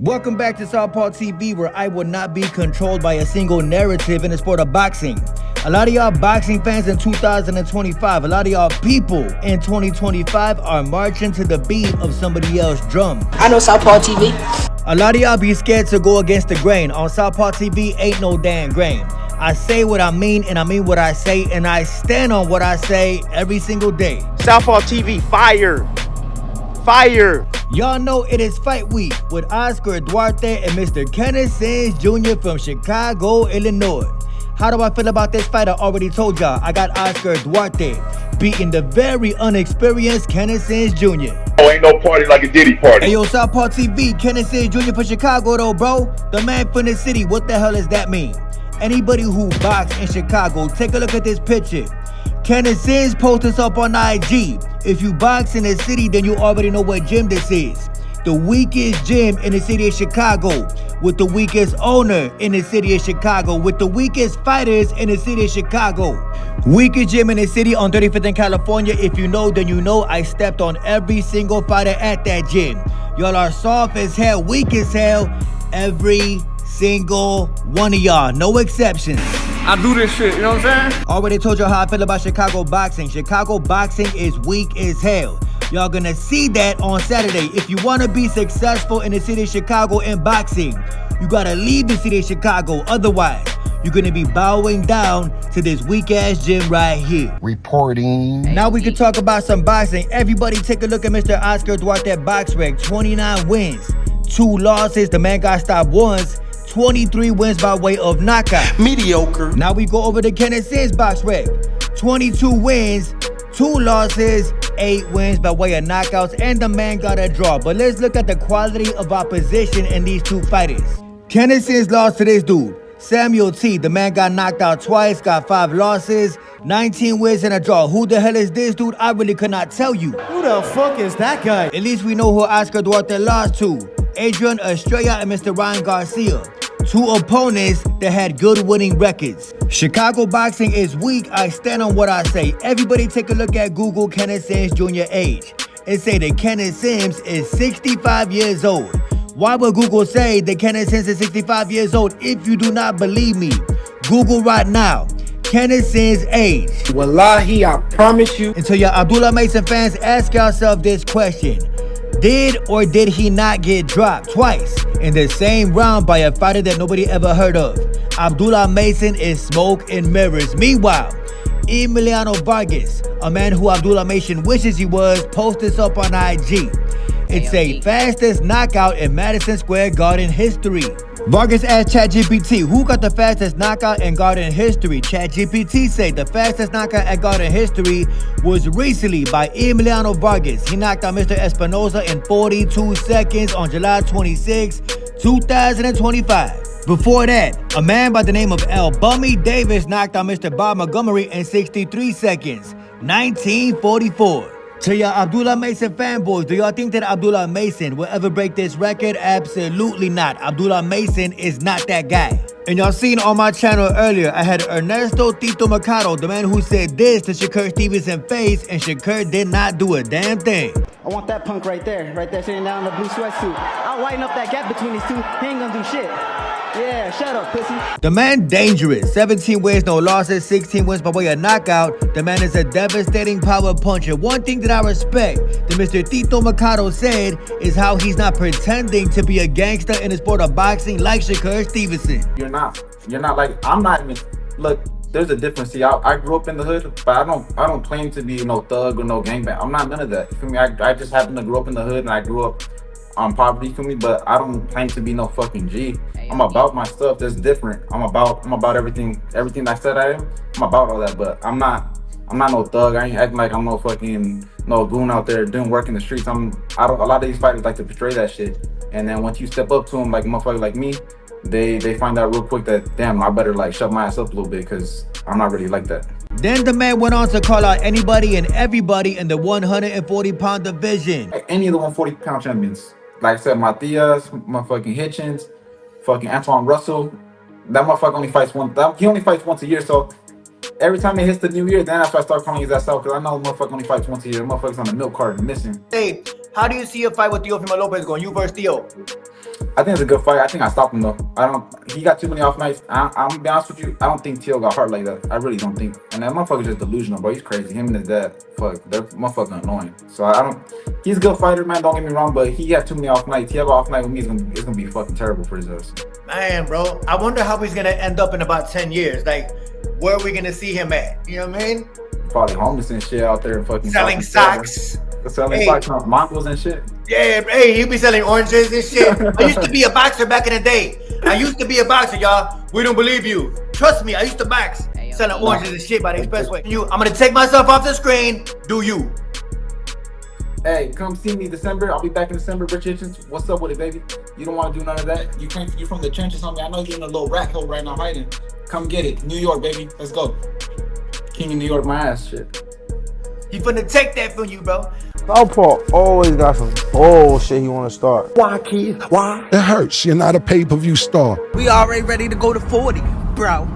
Welcome back to Southpaw TV, where I will not be controlled by a single narrative in the sport of boxing. A lot of y'all boxing fans in 2025, a lot of y'all people in 2025 are marching to the beat of somebody else's drum. I know Southpaw TV. A lot of y'all be scared to go against the grain. On Southpaw TV, ain't no damn grain. I say what I mean, and I mean what I say, and I stand on what I say every single day. Southpaw TV, fire! Fire! Y'all know it is fight week with Oscar Dwarte and Mr. Kenneth Jr. from Chicago, Illinois. How do I feel about this fight? I already told y'all. I got Oscar Dwarte beating the very unexperienced Kenneth Jr. Oh, ain't no party like a Diddy party. Hey, yo, Southpaw TV, Kenneth Jr. for Chicago, though, bro. The man from the city. What the hell does that mean? Anybody who boxed in Chicago, take a look at this picture. Kenneth posted this up on IG. If you box in the city, then you already know what gym this is. The weakest gym in the city of Chicago, with the weakest owner in the city of Chicago, with the weakest fighters in the city of Chicago. Weakest gym in the city on 35th in California. If you know, then you know. I stepped on every single fighter at that gym. Y'all are soft as hell, weak as hell. Every single one of y'all, no exceptions. I do this shit, you know what I'm saying? Already told you how I feel about Chicago boxing. Chicago boxing is weak as hell. Y'all gonna see that on Saturday. If you wanna be successful in the city of Chicago in boxing, you gotta leave the city of Chicago. Otherwise, you're gonna be bowing down to this weak ass gym right here. Reporting. Now we can talk about some boxing. Everybody take a look at Mr. Oscar Dwarte box rec. 29 wins, 2 losses. The man got stopped once. 23 wins by way of knockout. Mediocre. Now we go over to Kenneth box rec. 22 wins, 2 losses, 8 wins by way of knockouts, and the man got a draw. But let's look at the quality of opposition in these two fighters. Kenneth lost to this dude, Samuel T. The man got knocked out twice, got 5 losses, 19 wins and a draw. Who the hell is this dude? I really could not tell you. Who the fuck is that guy? At least we know who Oscar Dwarte lost to. Adrian Estrella and Mr. Ryan Garcia. 2 opponents that had good winning records. Chicago boxing is weak. I stand on what I say. Everybody take a look at Google Kenneth Sims Jr. age. It say that Kenneth Sims is 65 years old. Why would Google say that Kenneth Sims is 65 years old? If you do not believe me, Google right now Kenneth Sims age. Wallahi, I promise you. And so y'all Abdullah Mason fans, ask yourself this question. Did or did he not get dropped twice in the same round by a fighter that nobody ever heard of? Abdullah Mason is smoke and mirrors. Meanwhile, Emiliano Vargas, a man who Abdullah Mason wishes he was, posted this up on IG. It's a fastest knockout in Madison Square Garden history. Vargas asked ChatGPT, who got the fastest knockout in Garden history? ChatGPT said the fastest knockout at Garden history was recently by Emiliano Vargas. He knocked out Mr. Espinosa in 42 seconds on July 26, 2025. Before that, a man by the name of El Bummy Davis knocked out Mr. Bob Montgomery in 63 seconds, 1944. To y'all Abdullah Mason fanboys, do y'all think that Abdullah Mason will ever break this record? Absolutely not. Abdullah Mason is not that guy. And y'all seen on my channel earlier, I had Ernesto Tito Mercado, the man who said this to Shakur Stevenson face, and Shakur did not do a damn thing. I want that punk right there sitting down in the blue sweatsuit. I'll widen up that gap between these two. He ain't gonna do shit. Yeah, shut up, pussy. The man dangerous. 17 wins, no losses, 16 wins by way of knockout. The man is a devastating power puncher. One thing that I respect that Mr. Tito Mercado said is how he's not pretending to be a gangster in the sport of boxing like Shakur Stevenson. You're not like, I'm not even, look, there's a difference. See, I grew up in the hood, but I don't claim to be no thug or no gangbang. I'm not none of that. You feel me? I just happen to grow up in the hood, and I grew up on poverty, for me, but I don't claim to be no fucking G. I'm about my stuff. That's different. I'm about everything I said I am. I'm about all that, but I'm not no thug. I ain't acting like I'm no goon out there doing work in the streets. A lot of these fighters like to portray that shit, and then once you step up to them like a motherfucker like me, they find out real quick that damn, I better like shut my ass up a little bit because I'm not really like that. Then the man went on to call out anybody and everybody in the 140-pound division. Like any of the 140-pound champions. Like I said, Matias, motherfucking Hitchens, fucking Antoine Russell. That motherfucker only fights he only fights once a year, so every time it hits the new year, then that's why I start calling his ass out, because I know the motherfucker only fights once a year. The motherfucker's on the milk carton missing. Hey, how do you see a fight with Teofimo Lopez going? You versus Theo. I think it's a good fight. I think I stopped him though. I don't. He got too many off nights. I'm gonna be honest with you. I don't think Teo got hurt like that. I really don't think. And that motherfucker's just delusional, bro. He's crazy. Him and his dad, fuck, they're motherfucking annoying. So I don't. He's a good fighter, man. Don't get me wrong, but he had too many off nights. He have an off night with me. It's gonna be fucking terrible for his ass. Man, bro, I wonder how he's gonna end up in about 10 years. Like, where are we gonna see him at? You know what I mean? Probably homeless and shit out there and fucking Selling socks. Selling socks, mangoes and shit. Yeah, hey, he'll be selling oranges and shit. I used to be a boxer back in the day. I used to be a boxer, y'all. We don't believe you. Trust me, I used to box. Selling oranges and shit by the expressway. I'm gonna take myself off the screen. Do you? Hey, come see me December. I'll be back in December. Rich Hitchens, what's up with it, baby? You don't want to do none of that? You from the trenches, homie. I know you're in a little rat hole right now hiding. Come get it. New York, baby. Let's go. King of New York, my ass, shit. He finna take that from you, bro. Southpaw always got some bullshit he want to start. Why, kid? Why? It hurts. You're not a pay-per-view star. We already ready to go to 40, bro.